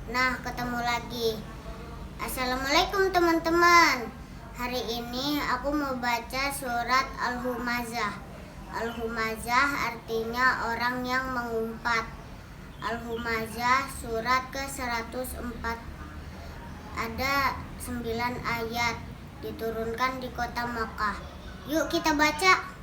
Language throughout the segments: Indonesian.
Nah, ketemu lagi. Assalamualaikum teman-teman. Hari ini aku mau baca surat Al-Humazah. Al-Humazah artinya orang yang mengumpat. Al-Humazah surat ke-104. Ada 9 ayat, diturunkan di kota Makkah. Yuk kita baca.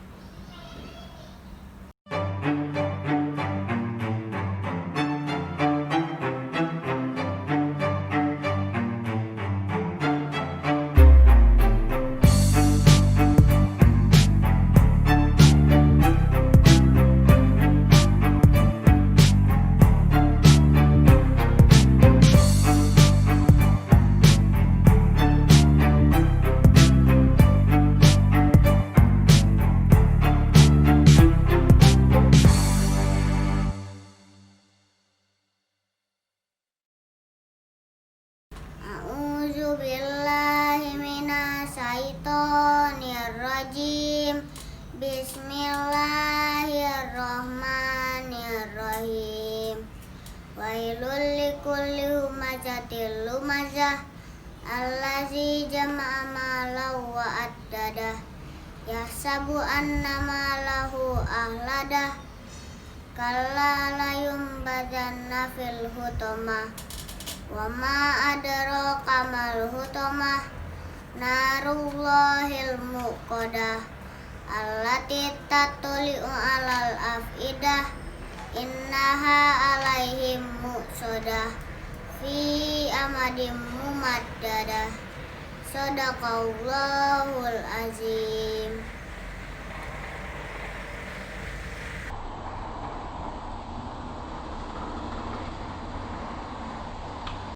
A'udzubillahi minasyaitonirrajim. Bismillahirrahmanirrahim. Wailul likulli humazatil lumazah allazi jama'a malahu wa addadah yahsabu anna malahu ahladah kalla layumbazanna fil hutamah wa ma adraka mal hutamah narullahil muqadah allati tatlu'u alal afidah innaha alaihim muqsadah fi amadim mumaddadah. Shadaqallahul azim.